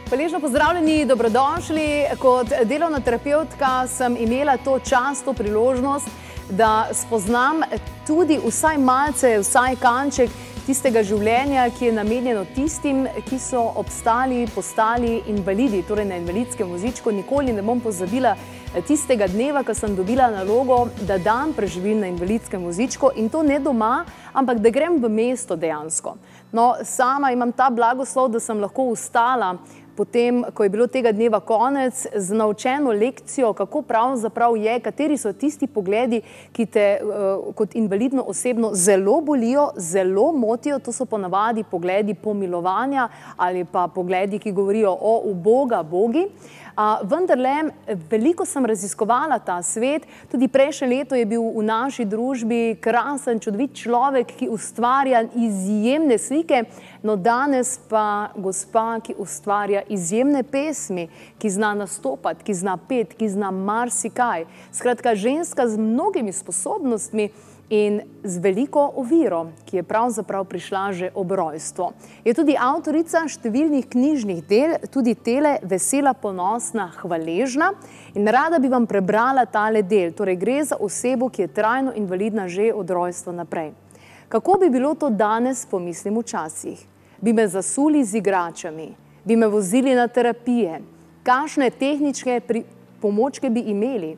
Hvaležno pozdravljeni, dobrodošli. Kot delovna terapevtka sem imela to čast, to priložnost, da spoznam tudi vsaj malce, vsaj kanček tistega življenja, ki je namenjeno tistim, ki so obstali, postali invalidi, torej na invalidskem vozičku. Nikoli ne bom pozabila tistega dneva, ko sem dobila nalogo, da dan preživim na invalidskem vozičku, in to ne doma, ampak da grem v mesto dejansko. No, sama imam ta blagoslov, da sem lahko vstala potem, ko je bilo tega dneva konec, z naučeno lekcijo, kako pravzaprav je, kateri so tisti pogledi, ki te kot invalidno osebno zelo bolijo, zelo motijo. To so ponavadi pogledi pomilovanja ali pa pogledi, ki govorijo o uboga bogi. Vendarle, veliko sem raziskovala ta svet. Tudi prejšnje leto je bil v naši družbi krasen, čudovit človek, ki ustvarja izjemne slike, no danes pa gospa, ki ustvarja izjemne pesmi, ki zna nastopati, ki zna peti, ki zna marsikaj. Skratka, ženska z mnogimi sposobnostmi in z veliko oviro, ki je pravzaprav prišla že ob rojstvu. Je tudi avtorica številnih knjižnih del, tudi tele Vesela, ponosna, hvaležna, in rada bi vam prebrala tale del. Torej gre za osebo, ki je trajno invalidna že od rojstva naprej. Kako bi bilo to danes, pomislim včasih? Bi me zasuli z igračami? Bi me vozili na terapije? Kakšne tehnične pomočke bi imeli?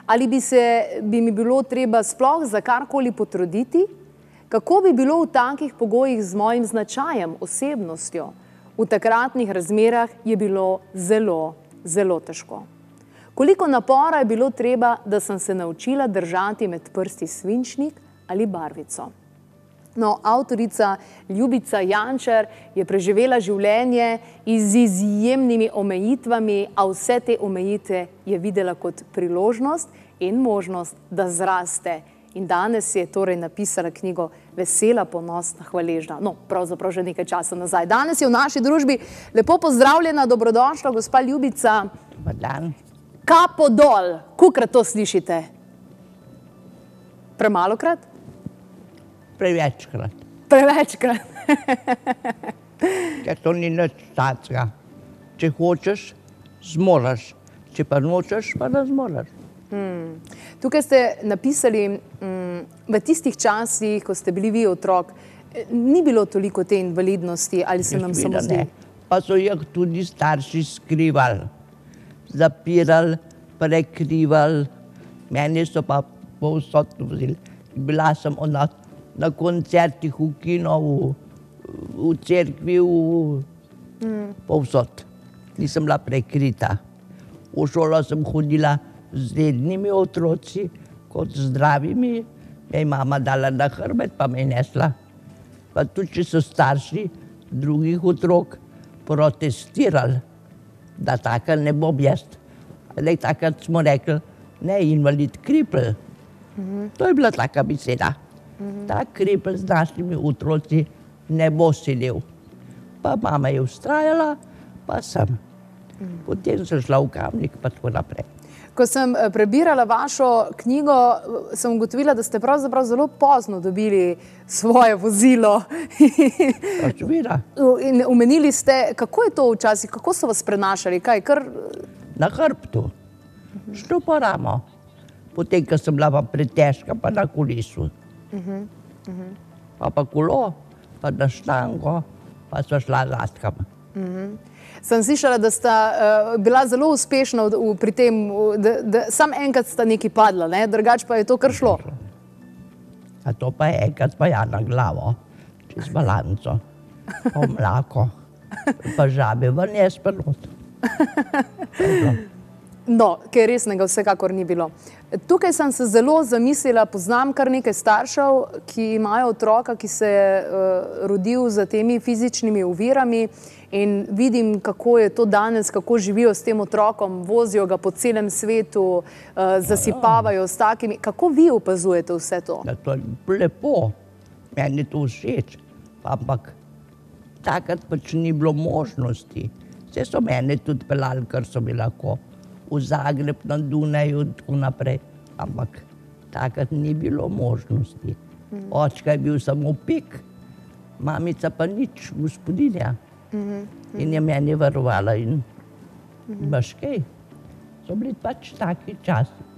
Ali bi mi bilo treba sploh za karkoli potruditi? Kako bi bilo v takih pogojih z mojim značajem, osebnostjo? V takratnih razmerah je bilo zelo, zelo težko. Koliko napora je bilo treba, da sem se naučila držati med prsti svinčnik ali barvico? No, avtorica Ljubica Jančar je preživela življenje z izjemnimi omejitvami, a vse te omejitve je videla kot priložnost in možnost, da zraste. In danes je torej napisala knjigo Vesela, ponosna, hvaležna. No, pravzaprav že nekaj časa nazaj. Danes je v naši družbi. Lepo pozdravljena, dobrodošla, gospa Ljubica. Dobar dan. Kapo dol. Kolikrat to slišite? Premalokrat? Prevečkrat. Prevečkrat. Ker to ni nič takega. Če hočeš, zmoraš. Če pa nočeš, pa ne zmoraš. Tukaj ste napisali, v tistih časih, ko ste bili vi otrok, ni bilo toliko te invalidnosti, ali se nam samo zdi? Pa so jih tudi starši skrivali. Zapirali, prekrivali. Meni so pa povsod vozili. Bila sem na koncertih, v kinu, v cerkvi, povsod. Nisem bila prekrita. V šolo sem hodila z rednimi otroci, kot zdravimi. Me je mama dala na hrbet, pa me je nesla. Pa tudi, če so starši drugih otrok protestirali, da taka ne bom jaz. Takrat smo rekli, ne, invalid kripl. To je bila taka beseda. Ta kripl z našimi otroci ne bo sedel. Pa mama je vztrajala, pa sem. Potem sem šla v Kamnik, pa tako naprej. Ko sem prebirala vašo knjigo, sem ugotovila, da ste pravzaprav zelo pozno dobili svoje vozilo. In omenili ste, kako je to včasih, kako so vas prenašali? Kaj, kar... Na hrbtu. Šlo pa ramo. Potem, ko sem bila pa pretežka, pa na kolesu. Pa kolo, pa na štango, pa so šla laskam. Sem slišala, da sta bila zelo uspešna pri tem, da sam enkrat sta nekaj padla, drugače pa je to kar šlo. A to pa je enkrat pa ja na glavo, čez balanco, pa mlako, pa žabe ven je spelot. No, kaj resnega vsekakor ni bilo. Tukaj sem se zelo zamislila, poznam kar nekaj staršev, ki imajo otroka, ki se je rodil z temi fizičnimi ovirami, in vidim, kako je to danes, kako živijo s tem otrokom, vozijo ga po celem svetu, zasipavajo s takimi. Kako vi opazujete vse to? To je lepo, meni je to všeč, ampak takrat pač ni bilo možnosti. Vse so mene tudi pelali, kar so mi lahko. V Zagreb, na Dunaju in tako naprej, ampak takrat ni bilo možnosti. Očka je bil samo pik, mamica pa nič, gospodinja. In je meni varovala in imaš kaj. So bili pač taki časi.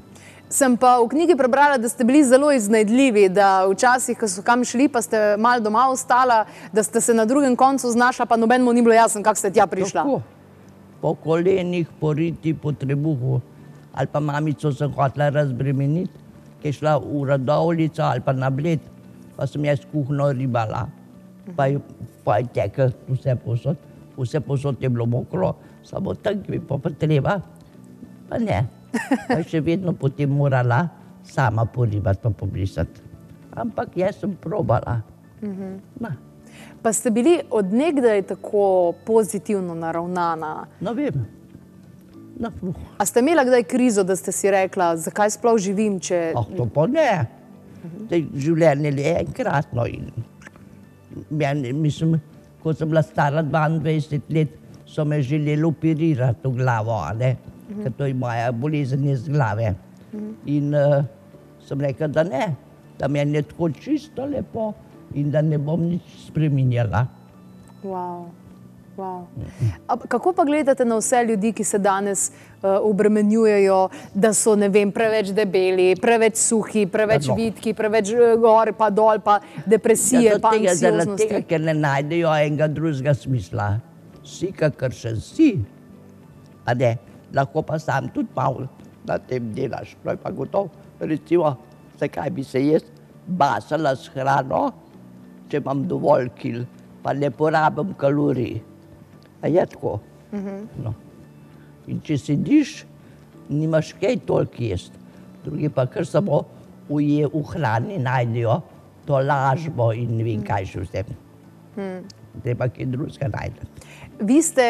Sem pa v knjigi prebrala, da ste bili zelo iznajdljivi, da včasih, ko so kam šli, pa ste malo doma ostala, da ste se na drugem koncu znašla, pa nobenemu ni bilo jasno, kako ste tja prišla. Tako. Po kolenih, po riti, po trebuhu. Ali pa mamico sem hotela razbremeniti, ki je šla v Radovljico ali pa na Bled, pa sem jaz kuhno ribala. Pa je tekel vse posod je bilo mokro, samo tako bi pa treba, pa ne. Pa je še vedno potem morala sama poribati pa pobrisati. Ampak jaz sem probala. Pa ste bili od nekdaj tako pozitivno naravnana? No, vem. A ste imela kdaj krizo, da ste si rekla, zakaj sploh živim, če... To pa ne. Življenje je enkratno. Mislim, ko sem bila stara 22 let, so me želeli operirati v glavo, ker to je moja bolezen iz glave. In sem rekla, da ne, da meni je tako čisto lepo in da ne bom nič spreminjala. Wow. Kako pa gledate na vse ljudi, ki se danes obremenjujejo, da so, ne vem, preveč debeli, preveč suhi, preveč vitki, preveč gor pa dol, pa depresije, pa anksioznosti? Zaradi tega, ker ne najdejo enega drugega smisla. Si, kakor še si. A ne, lahko pa sam tudi malo na tem delaš. To je pa gotovo. Recimo, zakaj bi se jaz basala s hrano, če imam dovolj kil, pa ne porabim kalorij. A je tako? In če sediš, nimaš kaj toliko jesti. Drugi pa kar samo v hrani najdejo to lažbo in ne vem kaj še vse. Treba kaj drugega najti. Vi ste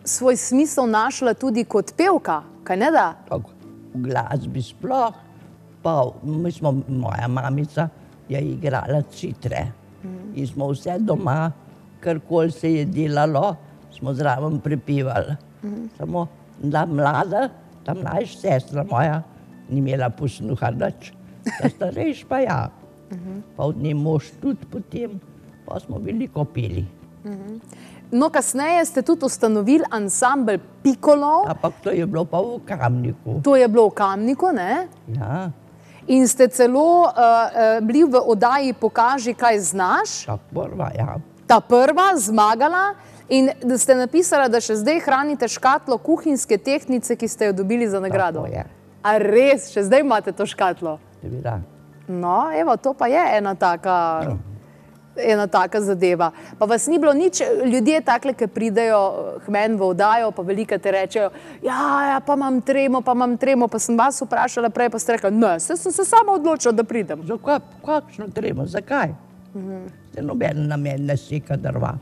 svoj smisel našla tudi kot pevka, kaj ne da? Tako, v glasbi sploh, pa moja mamica je igrala citre. In smo vse doma, karkoli se je delalo, smo zraven prepevali. Samo ta mlajša sestra moja, ni imela posluha nič. Ta starejša pa ja. Pa od nje mož tudi potem, pa smo veliko peli. No, kasneje ste tudi ustanovili ansambel Pikolov. Ampak to je bilo pa v Kamniku. To je bilo v Kamniku, ne? Ja. In ste celo bili v oddaji Pokaži, kaj znaš. Ta prva, ja. Ta prva, zmagala. In ste napisala, da še zdaj hranite škatlo kuhinjske tehtnice, ki ste jo dobili za nagrado. Tako je. A res, še zdaj imate to škatlo? Seveda. No, evo, to pa je ena taka zadeva. Pa vas ni bilo nič, ljudje takle, ki pridejo k meni v oddajo, pa velika te rečejo, ja, pa imam tremo, pa sem vas vprašala prej, pa ste rekla, ne, sem se sama odločila, da pridem. Kakšno tremo, zakaj? Noben na meni ne seka drva.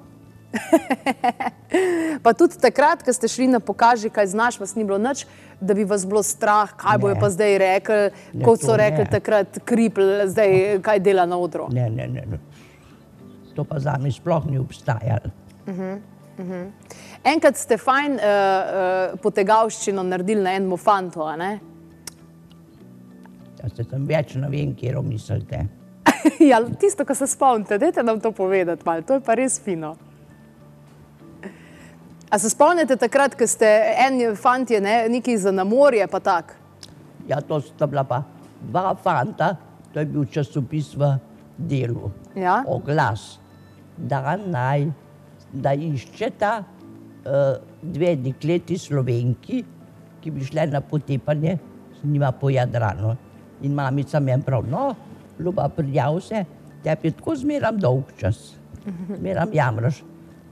Pa tudi takrat, ko ste šli na Pokaži, kaj znaš, vas ni bilo nič, da bi vas bilo strah, kaj bojo pa zdaj rekli, kot so rekli takrat, Kripl, zdaj kaj dela na odru. Ne. To pa zame sploh ni obstajalo. Enkrat ste fajn potegavščino naredili na enemu fantu, a ne? Ja, se tam več ne vem, kjero mislite. Ja, tisto, ko se spomnite, dajte nam to povedati malo, to je pa res fino. A se spomnite takrat, ko ste en fantje, nekaj za na morje, pa tak? Ja, to sta bila pa dva fanta, to je bil časopis v Delu. Ja? Oglas, da iščeta dve dekleti Slovenki, ki bi šle na potepanje z njima po Jadranu. In mamica mi je prav, no, ljuba, prijav se, tebi je tako zmeram dolg čas. Zmeram jamraš,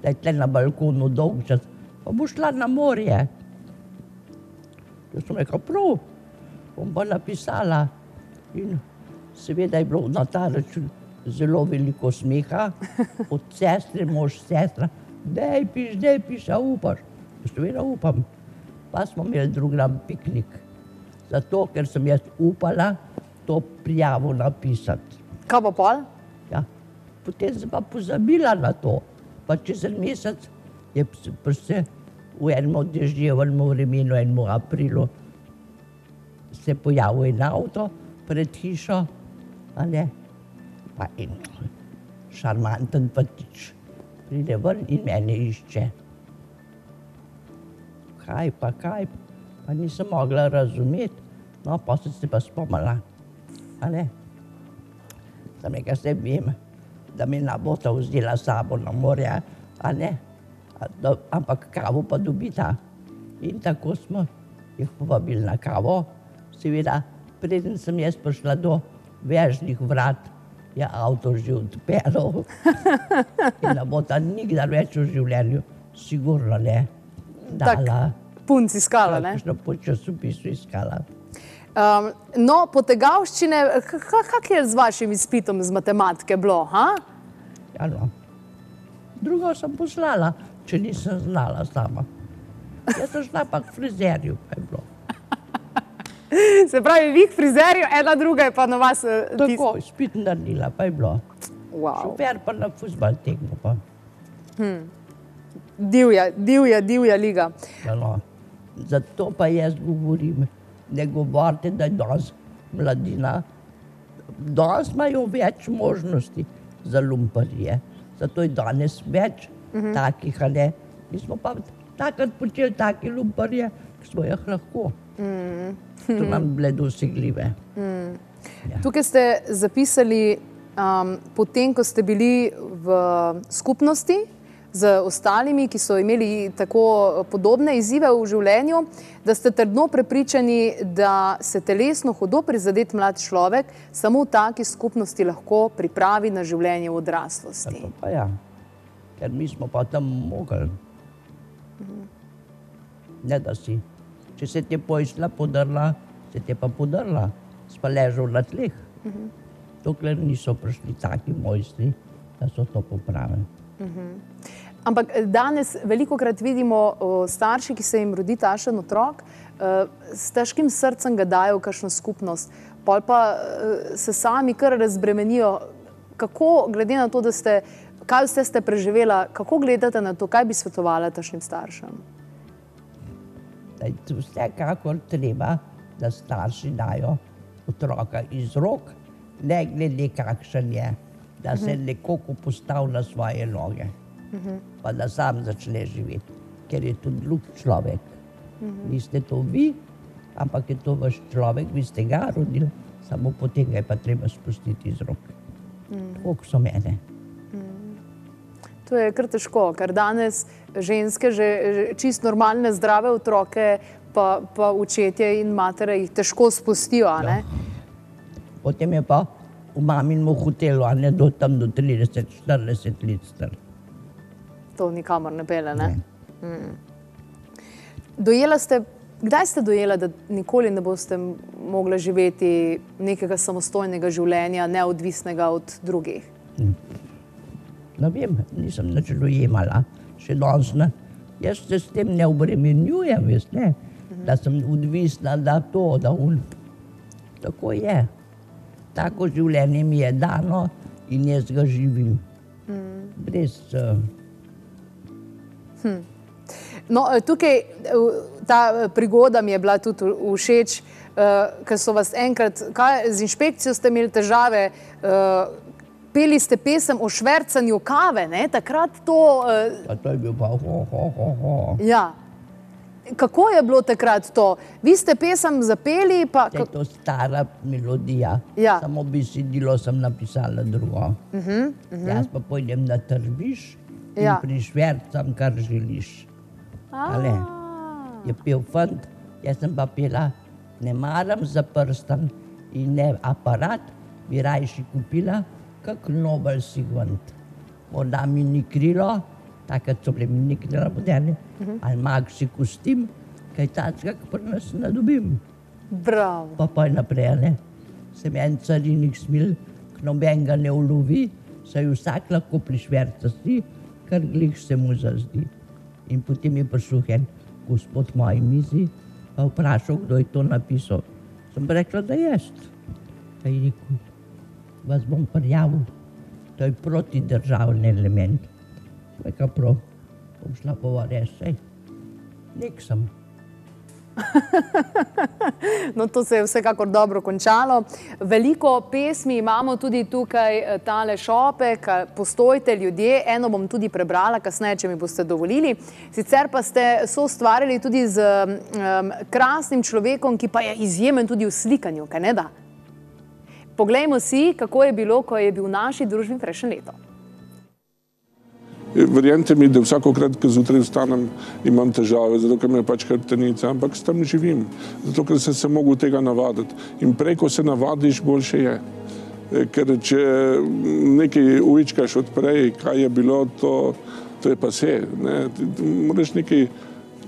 da je tle na balkonu dolg čas, pa bo šla na morje. To sem rekel, prav, bom pa napisala. In seveda je bilo na ta račun zelo veliko smeha, od sestre, mož sestra, daj piš, a upaš. Seveda upam. Pa smo imeli drug dan piknik. Zato, ker sem jaz upala to prijavo napisati. Kaj pa pol? Ja, potem sem pa pozabila na to. Pa čez en mesec je se v enem deževnem vremenu, enem aprilu, se pojavil en avto pred hišo, a ne, pa en šarmanten patič pride ven in mene išče. Kaj, pa nisem mogla razumeti, no, pa sem se pa spomnila, a ne. Sem rekla, saj vem, da mi ne bo ta vzela sabo na morje, a ne, ampak kavo pa dobita. In tako smo jih povabili na kavo. Seveda, preden sem jaz prišla do vežnih vrat, je avto že odpeljal in ne bo ta nikdar več v življenju sigurno ne dala. Punc iskala, ne? Kakšno po časopisu iskala. No, potegavščine, kak je z vašim izpitom z matematike bilo, ha? Ja, no. Drugo sem poslala, če nisem znala sama. Jaz sem šla pa k frizerju, pa je bilo. Se pravi, vi k frizerju, ena druga je pa na vas... Tako, izpit naredila, pa je bilo. Šofer pa na fuzbal tekmo pa. Divja liga. Ja, no. Zato pa jaz govorim, ne govorite, da je danes mladina. Danes imajo več možnosti za lumparije. Zato je danes več takih, a ne. Mi smo pa takrat počeli take lumparije, ki smo jih lahko. To nam bile dosegljive. Tukaj ste zapisali, potem, ko ste bili v skupnosti z ostalimi, ki so imeli tako podobne izzive v življenju, da ste trdno prepričani, da se telesno hudo prizadet mlad človek samo v taki skupnosti lahko pripravi na življenje v odraslosti. Tako pa ja, ker mi smo pa tam mogli. Ne da si. Če se ti je pošla podrla, se ti je pa podrla. Si pa ležal na tleh. Dokler niso prišli taki mojstri, da so to popravili. Ampak danes velikokrat vidimo starši, ki se jim rodi takšen otrok, s težkim srcem ga dajo v kakšno skupnost, pol pa se sami kar razbremenijo. Kako, glede na to, da ste, kaj vse ste preživela, kako gledate na to, kaj bi svetovala takšnim staršem? Vsekakor treba, da starši dajo otroka iz rok, ne glede kakšen je, da se nekoliko postavi na svoje noge, pa da sam začne živeti, ker je to drug človek. Niste to vi, ampak je to vaš človek, vi ste ga rodili, samo potem ga je pa treba spustiti iz rok. Tako so mene. To je kar težko, ker danes ženske že čist normalne, zdrave otroke, pa očetje in matere jih težko spustijo, a ne? Potem je pa v maminem hotelu, a ne do tam do 30-40 let star. To nikamor ne pele, ne? Kdaj ste dojela, da nikoli ne boste mogla živeti nekega samostojnega življenja, neodvisnega od drugih? Ne vem, nisem nič dojemala, še danes ne. Jaz se s tem ne obremenjujem, veste, da sem odvisna, da to, da on. Tako je. Tako življenje mi je dano in jaz ga živim. Brez... No, tukaj ta prigoda mi je bila tudi všeč, ker so vas enkrat, z inšpekcijo ste imeli težave, peli ste pesem o švercanju kave, ne? Takrat to... A to je bil pa ho. Ja. Kako je bilo takrat to? Vi ste pesem zapeli, pa... Je to stara melodija. Samo besedilo sem napisala drugo. Jaz pa pojdem na Trbiž in prišvercam, kar želiš. Ale, je pel fant, jaz sem pa pela, ne maram za prstan in ne aparat, bi rajši kupila kak Nobel Sigvant. Morda mi ni krilo, takrat so bile mi ni krila moderne, ali maxi kostim, kaj tacka, pri nas ne dobim. Bravo. Pa je naprej, ne. Sem en carinik smil, k nobenega ne ulovi, saj vsak lahko prišverca si, kar glih se mu zazdi. In potem je prišel en gospod moji mizi, pa vprašal, kdo je to napisal. Sem rekla, da jaz. Pa je rekel, vas bom prijavil, to je protidržavni element. Rekla prav, bom šla po vore, sej, nek sem. No, to se je vsekakor dobro končalo. Veliko pesmi imamo tudi tukaj, tale šopek, Postojte ljudje, eno bom tudi prebrala kasneje, če mi boste dovolili. Sicer pa ste soustvarjali tudi z krasnim človekom, ki pa je izjemen tudi v slikanju, kaj ne da? Poglejmo si, kako je bilo, ko je bil v naši družbi prejšnje leto. Verjemite mi, da vsakokrat, ko zjutraj vstanem, imam težave, zato ker me je pač hrbtenica, ampak s tem živim, zato ker sem se mogel tega navaditi. In prej, ko se navadiš, boljše je. Ker če nekaj uvičkaš od prej, kaj je bilo, to je pa vse. Moraš nekaj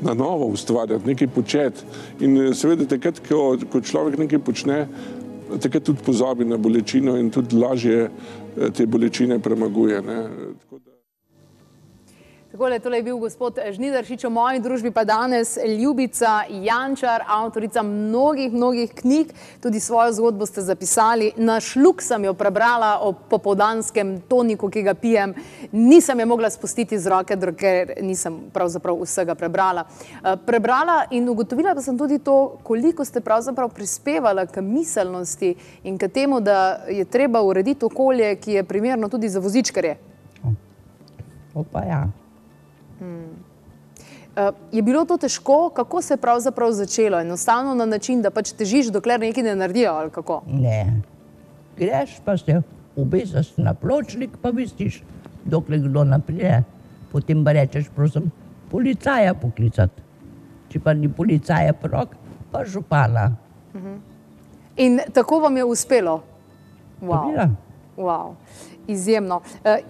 na novo ustvarjati, nekaj početi. In seveda, takrat, ko človek nekaj počne, takrat tudi pozabi na bolečino in tudi lažje te bolečine premaguje. Takole, tole je bil gospod Žnidaršič, v moji družbi pa danes Ljubica Jančar, avtorica mnogih knjig, tudi svojo zgodbo ste zapisali. Na šluk sem jo prebrala o popoldanskem toniku, ki ga pijem. Nisem je mogla spustiti z roke, ker nisem pravzaprav vsega prebrala. Prebrala in ugotovila pa sem tudi to, koliko ste pravzaprav prispevala k miselnosti in k temu, da je treba urediti okolje, ki je primerno tudi za vozičkarje. Opa, ja. Je bilo to težko? Kako se je pravzaprav začelo? Enostavno na način, da pač težiš, dokler nekaj ne naredijo, ali kako? Ne. Greš pa se obesaš na pločnik, pa visiš, dokler kdo naprije. Potem pa rečeš, prosim, policaja poklicati. Če pa ni policaja prok, pa župana. In tako vam je uspelo? Ja. Wow. Izjemno.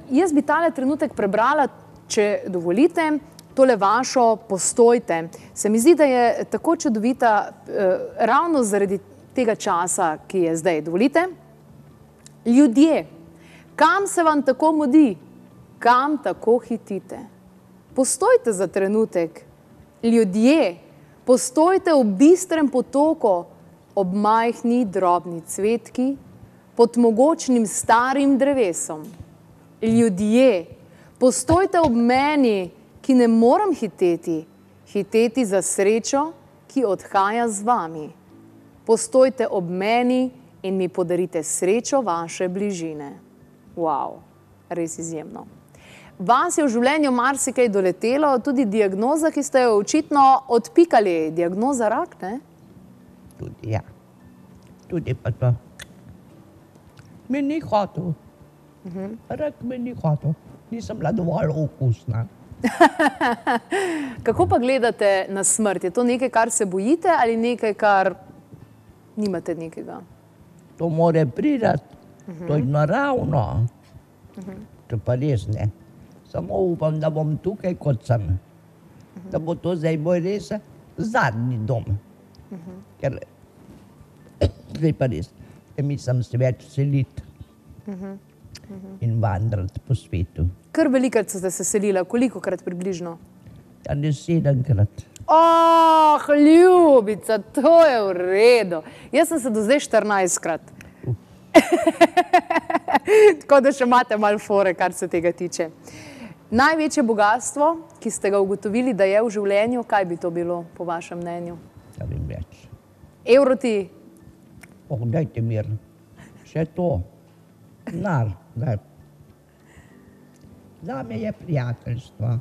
Jaz bi tale trenutek prebrala, če dovolite, tole vašo Postojte. Se mi zdi, da je tako čudovita ravno zaradi tega časa, ki je zdaj. Dovolite? Ljudje, kam se vam tako mudi? Kam tako hitite? Postojte za trenutek. Ljudje, postojte ob bistrem potoku, ob majhni drobni cvetki, pod mogočnim starim drevesom. Ljudje, postojte ob meni, ki ne moram hiteti za srečo, ki odhaja z vami. Postojte ob meni in mi podarite srečo vaše bližine. Wow, res izjemno. Vas je v življenju marsikaj doletelo, tudi diagnoza, ki ste jo očitno odpikali. Diagnoza rak, ne? Tudi, ja. Tudi pa to. Me ni hotel. Rak me ni hotel. Nisem bila dovolj okusna. Kako pa gledate na smrt? Je to nekaj, kar se bojite ali nekaj, kar nimate nekega? To more pridati. To je naravno. To pa res ne. Samo upam, da bom tukaj, kot sem. Da bo to zdaj moj res zadnji dom. Ker zdaj pa res, mislim se več seliti in vandrati po svetu. Kar velikrat ste se selila, kolikokrat približno? Ja, ne 7-krat. Oh, Ljubica, to je v redu. Jaz sem se do zdaj 14-krat. Tako da še imate malo fore, kar se tega tiče. Največje bogatstvo, ki ste ga ugotovili, da je v življenju, kaj bi to bilo, po vašem mnenju? Ja, vem več. Evroti? Dajte mir. Še to. Denar. Zame je prijateljstvo.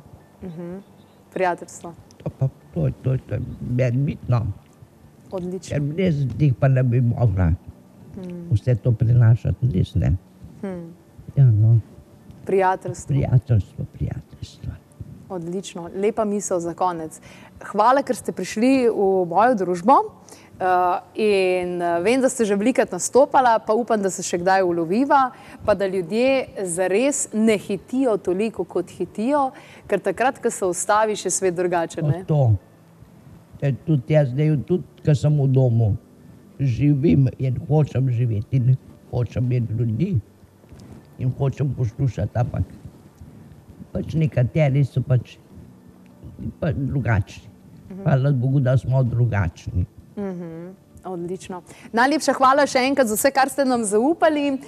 Prijateljstvo. To je bitno. Odlično. Ker brez tih pa ne bi mogla vse to prinašati, res ne. Ja, no. Prijateljstvo. Prijateljstvo. Odlično. Lepa misel za konec. Hvala, ker ste prišli v mojo družbo. In vem, da ste že velikrat nastopala, pa upam, da se še kdaj uloviva, pa da ljudje zares ne hitijo toliko, kot hitijo, ker takrat, ko se ustavi, še svet drugače, ne? To. Tudi jaz zdaj, tudi ko sem v domu, živim in hočem živeti in hočem imeti ljudi in hočem poslušati, ampak pač nekateri so pač drugačni. Hvala Bogu, da smo drugačni. Odlično. Najlepša hvala še enkrat za vse, kar ste nam zaupali.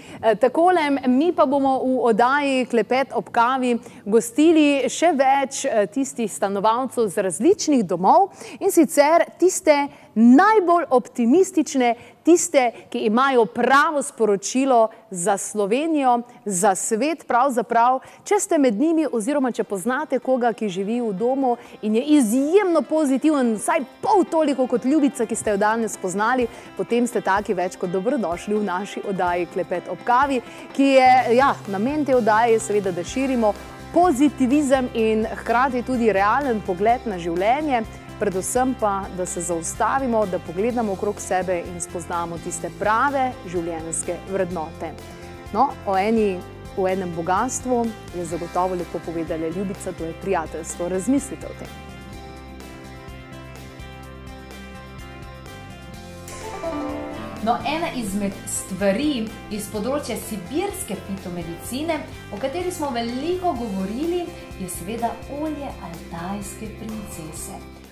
Takole, mi pa bomo v oddaji Klepet ob kavi gostili še več tistih stanovalcev z različnih domov in sicer tiste najbolj optimistične, tiste, ki imajo pravo sporočilo za Slovenijo, za svet pravzaprav. Če ste med njimi oziroma če poznate koga, ki živi v domu in je izjemno pozitiven, vsaj pol toliko kot Ljubica, ki ste jo danes poznali, potem ste taki več kot dobrodošli v naši oddaji Klepet ob kavi, ki je, namen te oddaje je seveda, da širimo pozitivizem in hkrati tudi realen pogled na življenje, predvsem pa, da se zaustavimo, da pogledamo okrog sebe in spoznamo tiste prave življenjske vrednote. No, o enem bogatstvu je zagotovo lepo povedala Ljubica, to je prijateljstvo. Razmislite o tem. No, ena izmed stvari iz področja sibirske fitomedicine, o kateri smo veliko govorili, je seveda olje altajske princese.